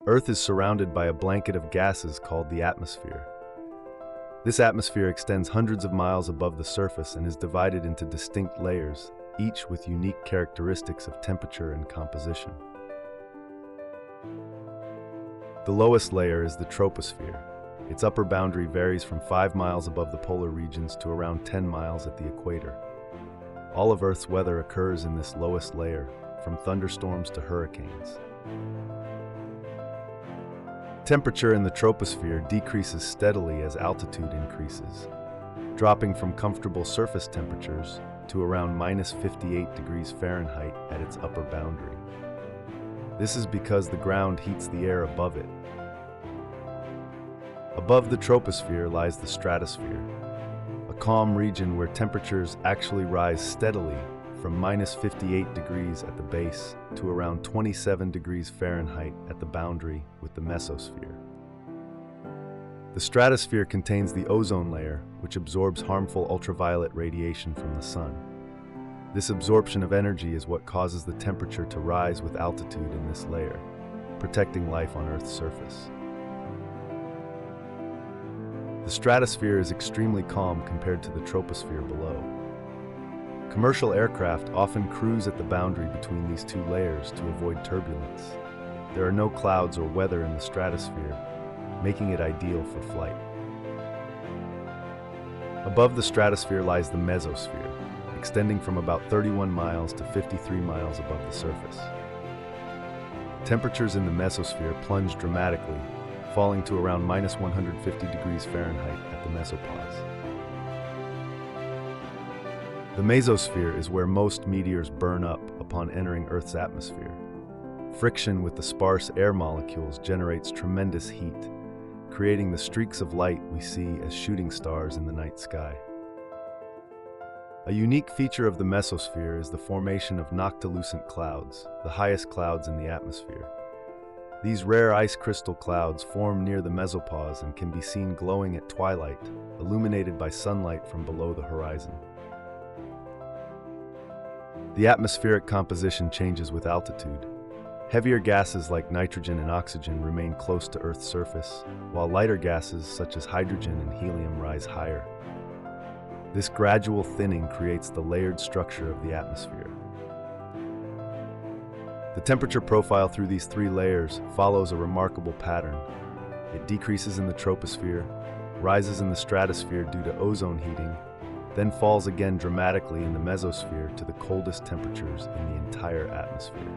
Earth is surrounded by a blanket of gases called the atmosphere. This atmosphere extends hundreds of miles above the surface and is divided into distinct layers, each with unique characteristics of temperature and composition. The lowest layer is the troposphere. Its upper boundary varies from 5 miles above the polar regions to around 10 miles at the equator. All of Earth's weather occurs in this lowest layer, from thunderstorms to hurricanes. Temperature in the troposphere decreases steadily as altitude increases, dropping from comfortable surface temperatures to around minus 58 degrees Fahrenheit at its upper boundary. This is because the ground heats the air above it. Above the troposphere lies the stratosphere, a calm region where temperatures actually rise steadily from minus 58 degrees at the base to around 27 degrees Fahrenheit at the boundary with the mesosphere. The stratosphere contains the ozone layer, which absorbs harmful ultraviolet radiation from the sun. This absorption of energy is what causes the temperature to rise with altitude in this layer, protecting life on Earth's surface. The stratosphere is extremely calm compared to the troposphere below. Commercial aircraft often cruise at the boundary between these two layers to avoid turbulence. There are no clouds or weather in the stratosphere, making it ideal for flight. Above the stratosphere lies the mesosphere, extending from about 31 miles to 53 miles above the surface. Temperatures in the mesosphere plunge dramatically, falling to around minus 150 degrees Fahrenheit at the mesopause. The mesosphere is where most meteors burn up upon entering Earth's atmosphere. Friction with the sparse air molecules generates tremendous heat, creating the streaks of light we see as shooting stars in the night sky. A unique feature of the mesosphere is the formation of noctilucent clouds, the highest clouds in the atmosphere. These rare ice crystal clouds form near the mesopause and can be seen glowing at twilight, illuminated by sunlight from below the horizon. The atmospheric composition changes with altitude. Heavier gases like nitrogen and oxygen remain close to Earth's surface, while lighter gases such as hydrogen and helium rise higher. This gradual thinning creates the layered structure of the atmosphere. The temperature profile through these three layers follows a remarkable pattern. It decreases in the troposphere, rises in the stratosphere due to ozone heating, then falls again dramatically in the mesosphere to the coldest temperatures in the entire atmosphere.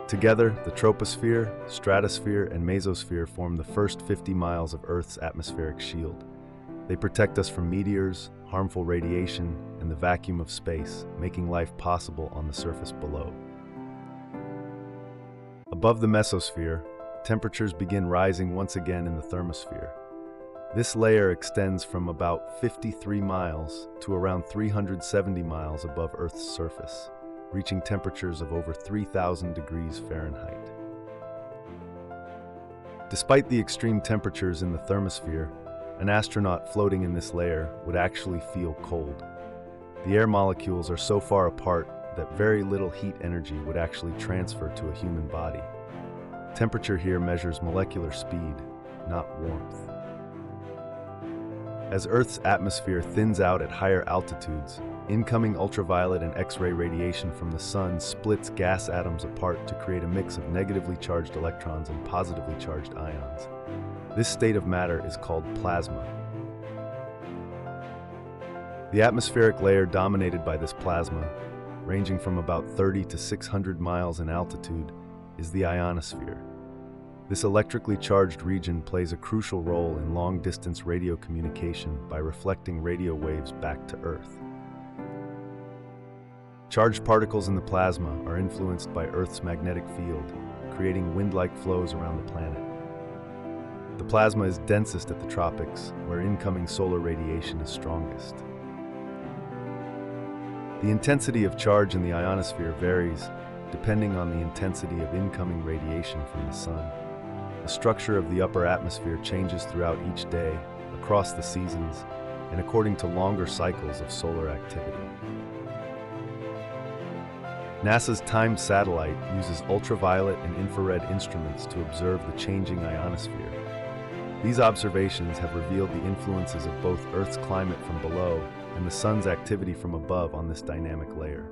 Together, the troposphere, stratosphere, and mesosphere form the first 50 miles of Earth's atmospheric shield. They protect us from meteors, harmful radiation, and the vacuum of space, making life possible on the surface below. Above the mesosphere, temperatures begin rising once again in the thermosphere. This layer extends from about 53 miles to around 370 miles above Earth's surface, reaching temperatures of over 3,000 degrees Fahrenheit. Despite the extreme temperatures in the thermosphere, an astronaut floating in this layer would actually feel cold. The air molecules are so far apart that very little heat energy would actually transfer to a human body. Temperature here measures molecular speed, not warmth. As Earth's atmosphere thins out at higher altitudes, incoming ultraviolet and X-ray radiation from the sun splits gas atoms apart to create a mix of negatively charged electrons and positively charged ions. This state of matter is called plasma. The atmospheric layer dominated by this plasma, ranging from about 30 to 600 miles in altitude, is the ionosphere. This electrically charged region plays a crucial role in long-distance radio communication by reflecting radio waves back to Earth. Charged particles in the plasma are influenced by Earth's magnetic field, creating wind-like flows around the planet. The plasma is densest at the tropics, where incoming solar radiation is strongest. The intensity of charge in the ionosphere varies depending on the intensity of incoming radiation from the sun. The structure of the upper atmosphere changes throughout each day, across the seasons, and according to longer cycles of solar activity. NASA's timed satellite uses ultraviolet and infrared instruments to observe the changing ionosphere. These observations have revealed the influences of both Earth's climate from below and the Sun's activity from above on this dynamic layer.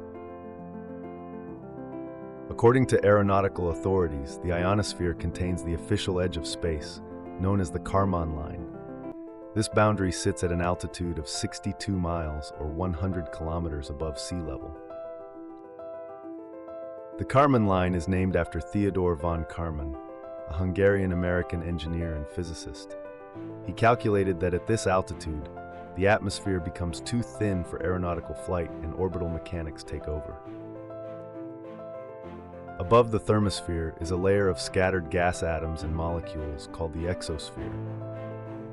According to aeronautical authorities, the ionosphere contains the official edge of space, known as the Kármán line. This boundary sits at an altitude of 62 miles or 100 kilometers above sea level. The Kármán line is named after Theodor von Kármán, a Hungarian-American engineer and physicist. He calculated that at this altitude, the atmosphere becomes too thin for aeronautical flight and orbital mechanics take over. Above the thermosphere is a layer of scattered gas atoms and molecules called the exosphere.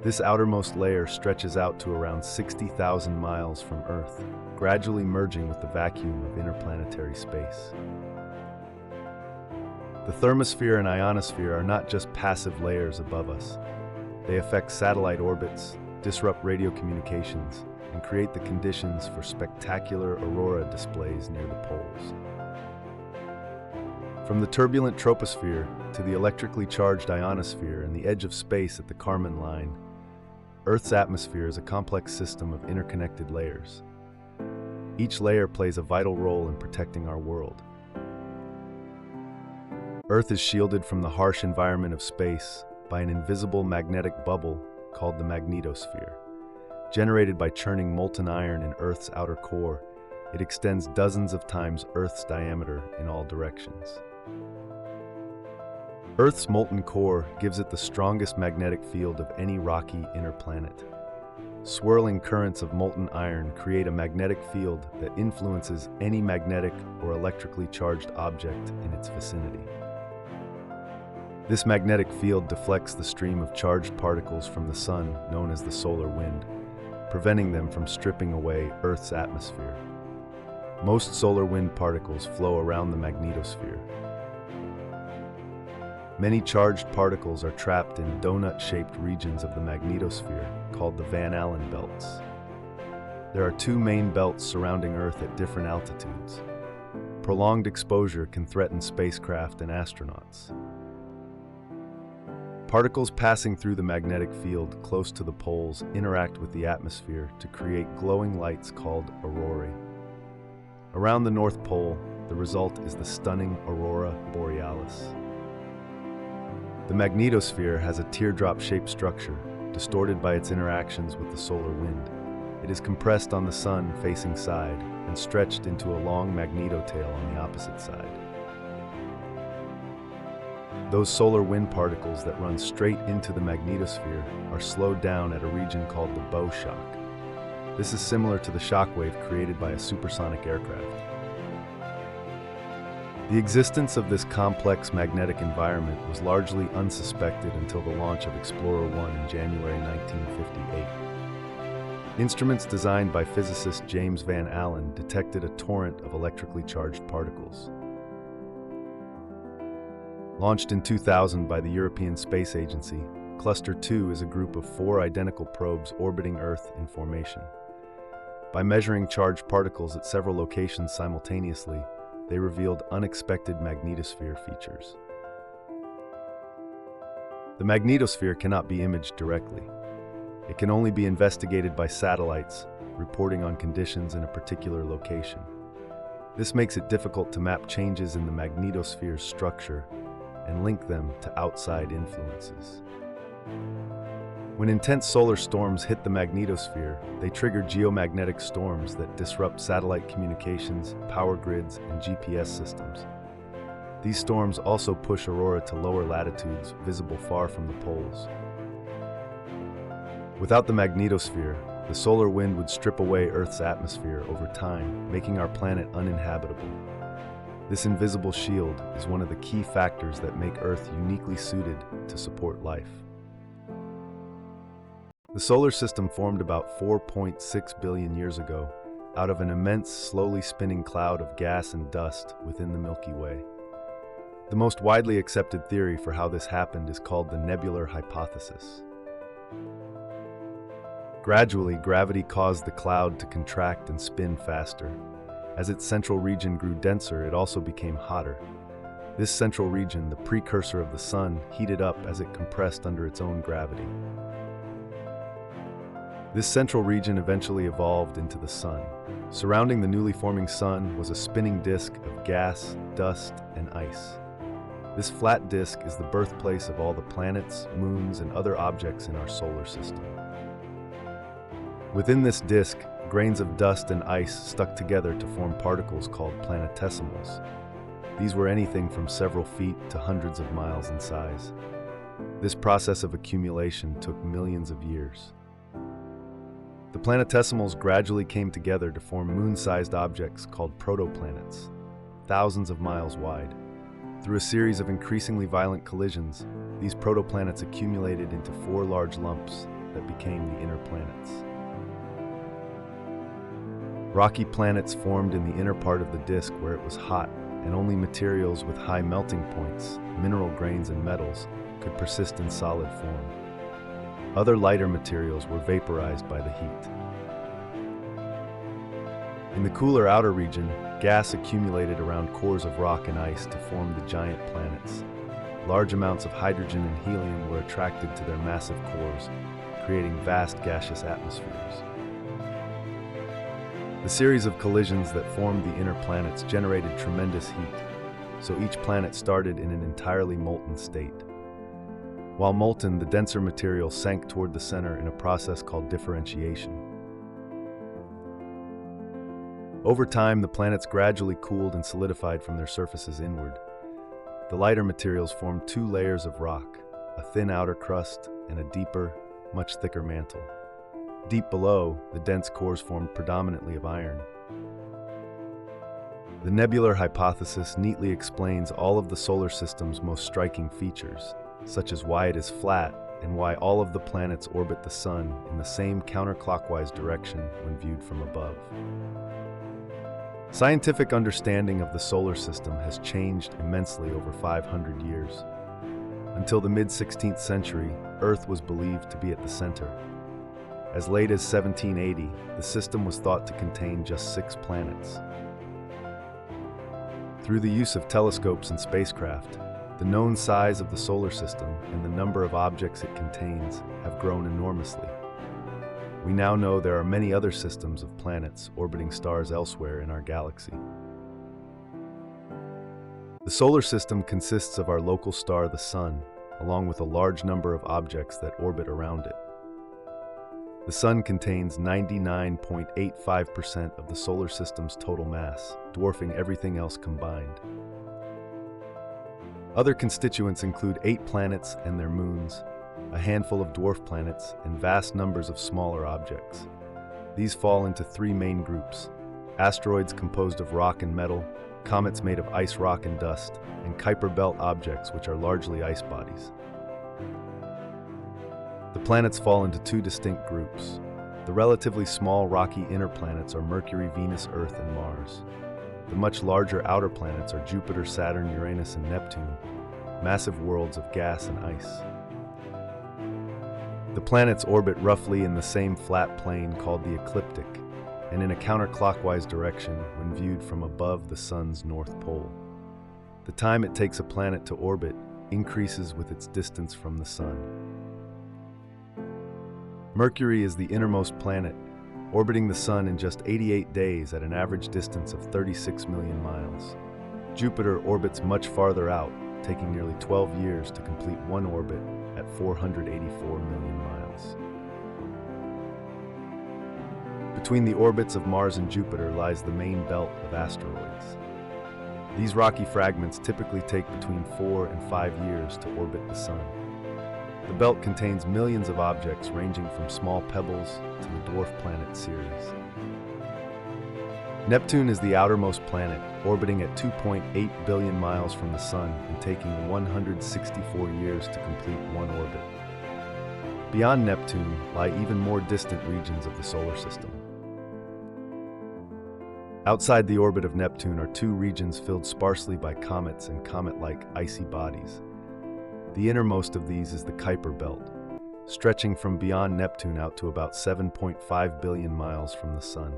This outermost layer stretches out to around 60,000 miles from Earth, gradually merging with the vacuum of interplanetary space. The thermosphere and ionosphere are not just passive layers above us. They affect satellite orbits, disrupt radio communications, and create the conditions for spectacular aurora displays near the poles. From the turbulent troposphere to the electrically charged ionosphere and the edge of space at the Kármán line, Earth's atmosphere is a complex system of interconnected layers. Each layer plays a vital role in protecting our world. Earth is shielded from the harsh environment of space by an invisible magnetic bubble called the Magnetosphere. Generated by churning molten iron in Earth's outer core, it extends dozens of times Earth's diameter in all directions. Earth's molten core gives it the strongest magnetic field of any rocky inner planet. Swirling currents of molten iron create a magnetic field that influences any magnetic or electrically charged object in its vicinity. This magnetic field deflects the stream of charged particles from the sun, known as the solar wind, preventing them from stripping away Earth's atmosphere. Most solar wind particles flow around the magnetosphere. Many charged particles are trapped in donut-shaped regions of the magnetosphere called the Van Allen belts. There are two main belts surrounding Earth at different altitudes. Prolonged exposure can threaten spacecraft and astronauts. Particles passing through the magnetic field close to the poles interact with the atmosphere to create glowing lights called aurorae. Around the North Pole, the result is the stunning Aurora borealis. The magnetosphere has a teardrop-shaped structure, distorted by its interactions with the solar wind. It is compressed on the sun-facing side and stretched into a long magnetotail on the opposite side. Those solar wind particles that run straight into the magnetosphere are slowed down at a region called the bow shock. This is similar to the shockwave created by a supersonic aircraft. The existence of this complex magnetic environment was largely unsuspected until the launch of Explorer 1 in January 1958. Instruments designed by physicist James Van Allen detected a torrent of electrically charged particles. Launched in 2000 by the European Space Agency, Cluster 2 is a group of 4 identical probes orbiting Earth in formation. By measuring charged particles at several locations simultaneously, they revealed unexpected magnetosphere features. The magnetosphere cannot be imaged directly. It can only be investigated by satellites, reporting on conditions in a particular location. This makes it difficult to map changes in the magnetosphere's structure and link them to outside influences. When intense solar storms hit the magnetosphere, they trigger geomagnetic storms that disrupt satellite communications, power grids, and GPS systems. These storms also push Aurora to lower latitudes, visible far from the poles. Without the magnetosphere, the solar wind would strip away Earth's atmosphere over time, making our planet uninhabitable. This invisible shield is one of the key factors that make Earth uniquely suited to support life. The solar system formed about 4.6 billion years ago out of an immense, slowly spinning cloud of gas and dust within the Milky Way. The most widely accepted theory for how this happened is called the nebular hypothesis. Gradually, gravity caused the cloud to contract and spin faster. As its central region grew denser, it also became hotter. This central region, the precursor of the Sun, heated up as it compressed under its own gravity. This central region eventually evolved into the Sun. Surrounding the newly forming Sun was a spinning disk of gas, dust, and ice. This flat disk is the birthplace of all the planets, moons, and other objects in our solar system. Within this disk, grains of dust and ice stuck together to form particles called planetesimals. These were anything from several feet to hundreds of miles in size. This process of accumulation took millions of years. The planetesimals gradually came together to form moon-sized objects called protoplanets, thousands of miles wide. Through a series of increasingly violent collisions, these protoplanets accumulated into 4 large lumps that became the inner planets. Rocky planets formed in the inner part of the disk where it was hot, and only materials with high melting points, mineral grains and metals, could persist in solid form. Other lighter materials were vaporized by the heat. In the cooler outer region, gas accumulated around cores of rock and ice to form the giant planets. Large amounts of hydrogen and helium were attracted to their massive cores, creating vast gaseous atmospheres. The series of collisions that formed the inner planets generated tremendous heat, so each planet started in an entirely molten state. While molten, the denser material sank toward the center in a process called differentiation. Over time, the planets gradually cooled and solidified from their surfaces inward. The lighter materials formed 2 layers of rock, a thin outer crust and a deeper, much thicker mantle. Deep below, the dense cores formed predominantly of iron. The nebular hypothesis neatly explains all of the solar system's most striking features, such as why it is flat and why all of the planets orbit the Sun in the same counterclockwise direction when viewed from above. Scientific understanding of the solar system has changed immensely over 500 years. Until the mid-16th century, Earth was believed to be at the center. As late as 1780, the system was thought to contain just 6 planets. Through the use of telescopes and spacecraft, the known size of the solar system and the number of objects it contains have grown enormously. We now know there are many other systems of planets orbiting stars elsewhere in our galaxy. The solar system consists of our local star, the Sun, along with a large number of objects that orbit around it. The Sun contains 99.85% of the solar system's total mass, dwarfing everything else combined. Other constituents include 8 planets and their moons, a handful of dwarf planets, and vast numbers of smaller objects. These fall into 3 main groups: asteroids composed of rock and metal, comets made of ice, rock, and dust, and Kuiper belt objects, which are largely ice bodies. The planets fall into 2 distinct groups. The relatively small rocky inner planets are Mercury, Venus, Earth, and Mars. The much larger outer planets are Jupiter, Saturn, Uranus, and Neptune, massive worlds of gas and ice. The planets orbit roughly in the same flat plane called the ecliptic, and in a counterclockwise direction when viewed from above the Sun's north pole. The time it takes a planet to orbit increases with its distance from the Sun. Mercury is the innermost planet, orbiting the Sun in just 88 days at an average distance of 36 million miles. Jupiter orbits much farther out, taking nearly 12 years to complete one orbit at 484 million miles. Between the orbits of Mars and Jupiter lies the main belt of asteroids. These rocky fragments typically take between 4 and 5 years to orbit the Sun. The belt contains millions of objects ranging from small pebbles to the dwarf planet Ceres. Neptune is the outermost planet, orbiting at 2.8 billion miles from the Sun and taking 164 years to complete one orbit. Beyond Neptune lie even more distant regions of the solar system. Outside the orbit of Neptune are 2 regions filled sparsely by comets and comet-like icy bodies. The innermost of these is the Kuiper belt, stretching from beyond Neptune out to about 7.5 billion miles from the Sun.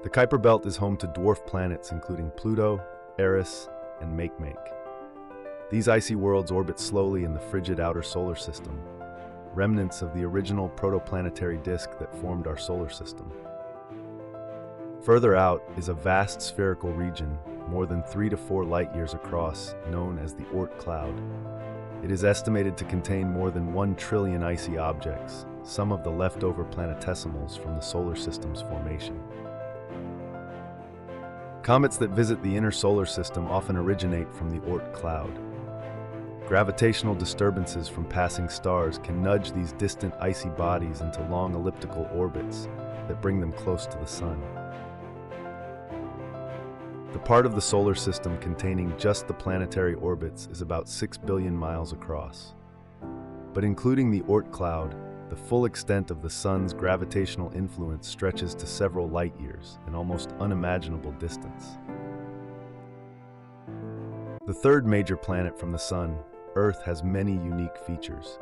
The Kuiper belt is home to dwarf planets including Pluto, Eris, and Makemake. These icy worlds orbit slowly in the frigid outer solar system, remnants of the original protoplanetary disk that formed our solar system. Further out is a vast spherical region, more than 3 to 4 light-years across, known as the Oort Cloud. It is estimated to contain more than 1 trillion icy objects, some of the leftover planetesimals from the solar system's formation. Comets that visit the inner solar system often originate from the Oort Cloud. Gravitational disturbances from passing stars can nudge these distant icy bodies into long elliptical orbits that bring them close to the Sun. The part of the solar system containing just the planetary orbits is about 6 billion miles across. But including the Oort Cloud, the full extent of the Sun's gravitational influence stretches to several light-years, an almost unimaginable distance. The third major planet from the Sun, Earth, has many unique features.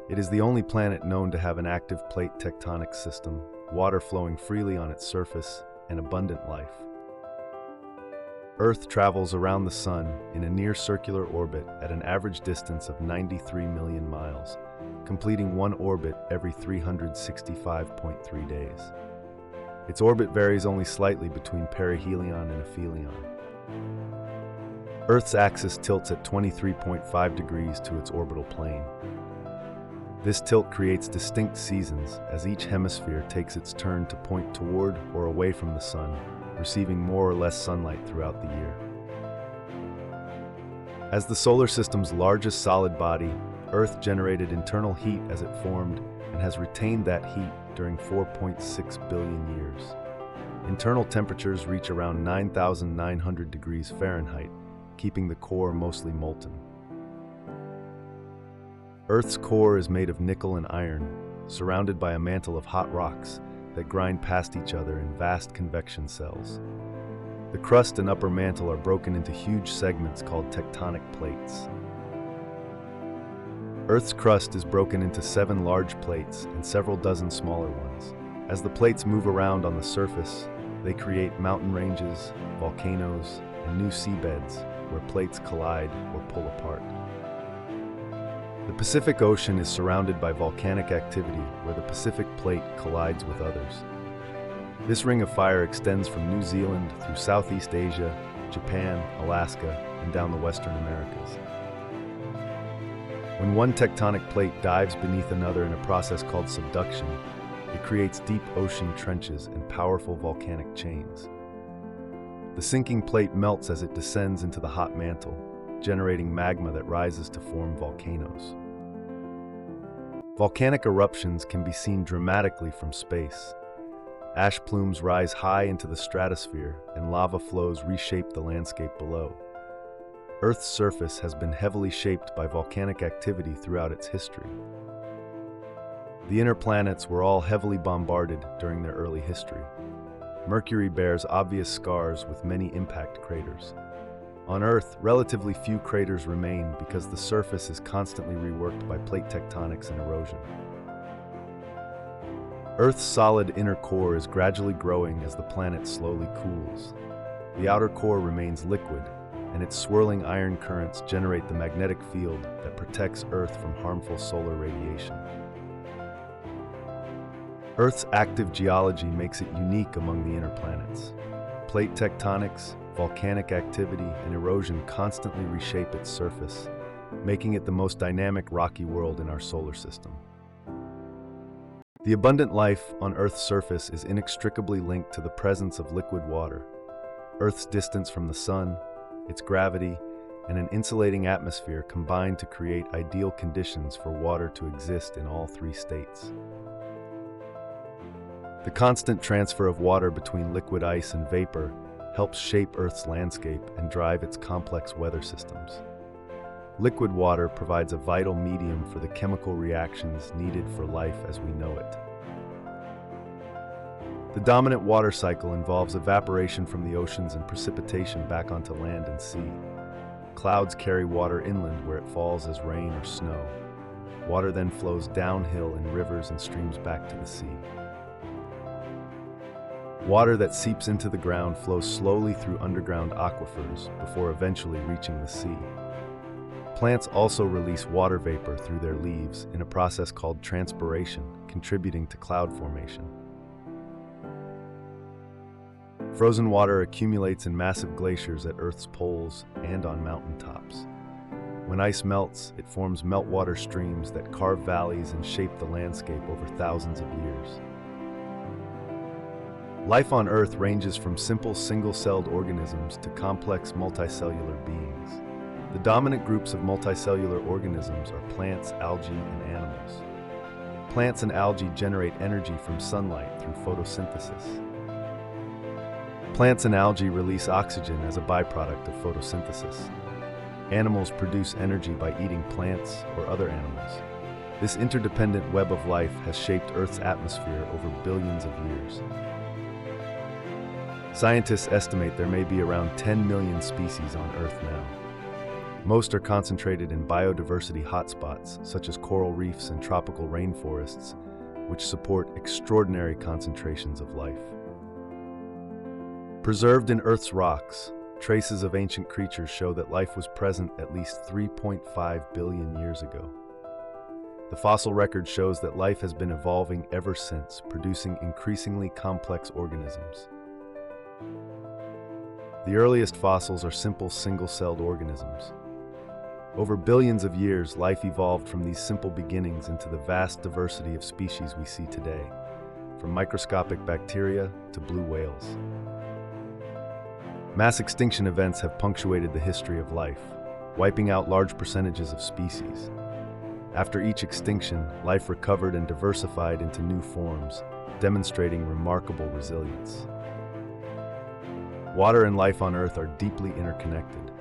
It is the only planet known to have an active plate tectonic system, water flowing freely on its surface, and abundant life. Earth travels around the Sun in a near-circular orbit at an average distance of 93 million miles, completing one orbit every 365.3 days. Its orbit varies only slightly between perihelion and aphelion. Earth's axis tilts at 23.5 degrees to its orbital plane. This tilt creates distinct seasons as each hemisphere takes its turn to point toward or away from the Sun, receiving more or less sunlight throughout the year. As the solar system's largest solid body, Earth generated internal heat as it formed and has retained that heat during 4.6 billion years. Internal temperatures reach around 9,900 degrees Fahrenheit, keeping the core mostly molten. Earth's core is made of nickel and iron, surrounded by a mantle of hot rocks that grind past each other in vast convection cells. The crust and upper mantle are broken into huge segments called tectonic plates. Earth's crust is broken into 7 large plates and several dozen smaller ones. As the plates move around on the surface, they create mountain ranges, volcanoes, and new seabeds where plates collide or pull apart. The Pacific Ocean is surrounded by volcanic activity where the Pacific Plate collides with others. This ring of fire extends from New Zealand through Southeast Asia, Japan, Alaska, and down the Western Americas. When one tectonic plate dives beneath another in a process called subduction, it creates deep ocean trenches and powerful volcanic chains. The sinking plate melts as it descends into the hot mantle, generating magma that rises to form volcanoes. Volcanic eruptions can be seen dramatically from space. Ash plumes rise high into the stratosphere, and lava flows reshape the landscape below. Earth's surface has been heavily shaped by volcanic activity throughout its history. The inner planets were all heavily bombarded during their early history. Mercury bears obvious scars with many impact craters. On Earth, relatively few craters remain because the surface is constantly reworked by plate tectonics and erosion. Earth's solid inner core is gradually growing as the planet slowly cools. The outer core remains liquid, and its swirling iron currents generate the magnetic field that protects Earth from harmful solar radiation. Earth's active geology makes it unique among the inner planets. Plate tectonics, volcanic activity, and erosion constantly reshape its surface, making it the most dynamic rocky world in our solar system. The abundant life on Earth's surface is inextricably linked to the presence of liquid water. Earth's distance from the Sun, its gravity, and an insulating atmosphere combine to create ideal conditions for water to exist in all 3 states. The constant transfer of water between liquid ice and vapor helps shape Earth's landscape and drive its complex weather systems. Liquid water provides a vital medium for the chemical reactions needed for life as we know it. The dominant water cycle involves evaporation from the oceans and precipitation back onto land and sea. Clouds carry water inland where it falls as rain or snow. Water then flows downhill in rivers and streams back to the sea. Water that seeps into the ground flows slowly through underground aquifers before eventually reaching the sea. Plants also release water vapor through their leaves in a process called transpiration, contributing to cloud formation. Frozen water accumulates in massive glaciers at Earth's poles and on mountaintops. When ice melts, it forms meltwater streams that carve valleys and shape the landscape over thousands of years. Life on Earth ranges from simple single-celled organisms to complex multicellular beings. The dominant groups of multicellular organisms are plants, algae, and animals. Plants and algae generate energy from sunlight through photosynthesis. Plants and algae release oxygen as a byproduct of photosynthesis. Animals produce energy by eating plants or other animals. This interdependent web of life has shaped Earth's atmosphere over billions of years. Scientists estimate there may be around 10 million species on Earth now. Most are concentrated in biodiversity hotspots, such as coral reefs and tropical rainforests, which support extraordinary concentrations of life. Preserved in Earth's rocks, traces of ancient creatures show that life was present at least 3.5 billion years ago. The fossil record shows that life has been evolving ever since, producing increasingly complex organisms. The earliest fossils are simple single-celled organisms. Over billions of years, life evolved from these simple beginnings into the vast diversity of species we see today, from microscopic bacteria to blue whales. Mass extinction events have punctuated the history of life, wiping out large percentages of species. After each extinction, life recovered and diversified into new forms, demonstrating remarkable resilience. Water and life on Earth are deeply interconnected.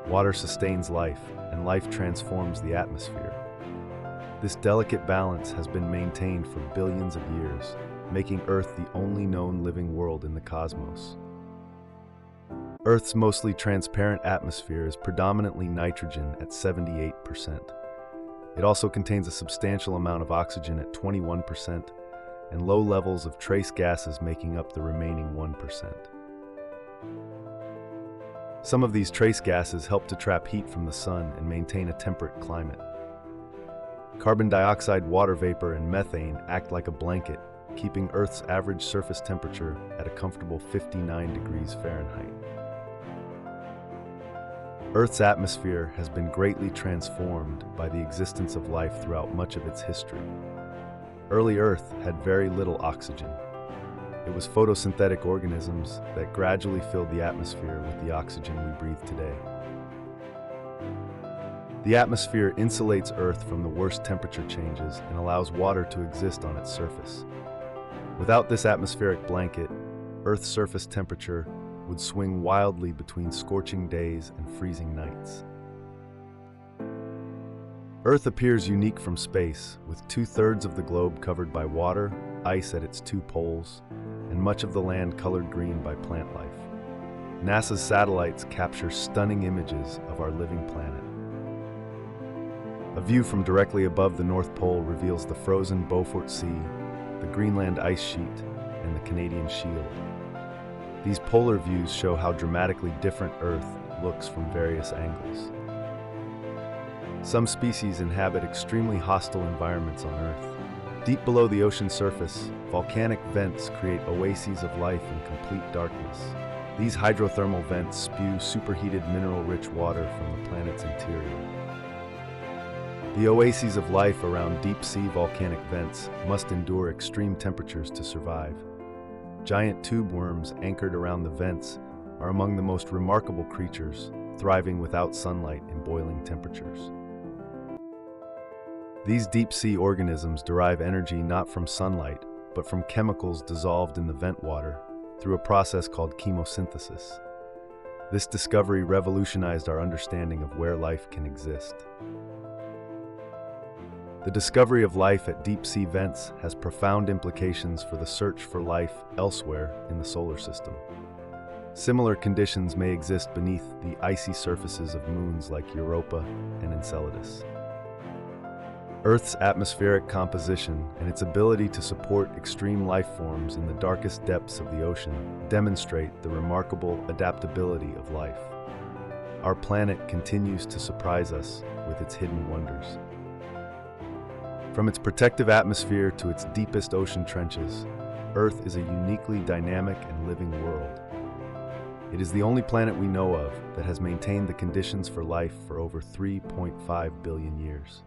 Water sustains life, and life transforms the atmosphere. This delicate balance has been maintained for billions of years, making Earth the only known living world in the cosmos. Earth's mostly transparent atmosphere is predominantly nitrogen at 78%. It also contains a substantial amount of oxygen at 21%, and low levels of trace gases making up the remaining 1%. Some of these trace gases help to trap heat from the sun and maintain a temperate climate. Carbon dioxide, water vapor, and methane act like a blanket, keeping Earth's average surface temperature at a comfortable 59 degrees Fahrenheit. Earth's atmosphere has been greatly transformed by the existence of life throughout much of its history. Early Earth had very little oxygen. It was photosynthetic organisms that gradually filled the atmosphere with the oxygen we breathe today. The atmosphere insulates Earth from the worst temperature changes and allows water to exist on its surface. Without this atmospheric blanket, Earth's surface temperature would swing wildly between scorching days and freezing nights. Earth appears unique from space, with 2/3 of the globe covered by water, ice at its two poles, and much of the land colored green by plant life. NASA's satellites capture stunning images of our living planet. A view from directly above the North Pole reveals the frozen Beaufort Sea, the Greenland ice sheet, and the Canadian Shield. These polar views show how dramatically different Earth looks from various angles. Some species inhabit extremely hostile environments on Earth. Deep below the ocean surface, volcanic vents create oases of life in complete darkness. These hydrothermal vents spew superheated mineral-rich water from the planet's interior. The oases of life around deep-sea volcanic vents must endure extreme temperatures to survive. Giant tube worms anchored around the vents are among the most remarkable creatures, thriving without sunlight in boiling temperatures. These deep-sea organisms derive energy not from sunlight, but from chemicals dissolved in the vent water through a process called chemosynthesis. This discovery revolutionized our understanding of where life can exist. The discovery of life at deep-sea vents has profound implications for the search for life elsewhere in the solar system. Similar conditions may exist beneath the icy surfaces of moons like Europa and Enceladus. Earth's atmospheric composition and its ability to support extreme life forms in the darkest depths of the ocean demonstrate the remarkable adaptability of life. Our planet continues to surprise us with its hidden wonders. From its protective atmosphere to its deepest ocean trenches, Earth is a uniquely dynamic and living world. It is the only planet we know of that has maintained the conditions for life for over 3.5 billion years.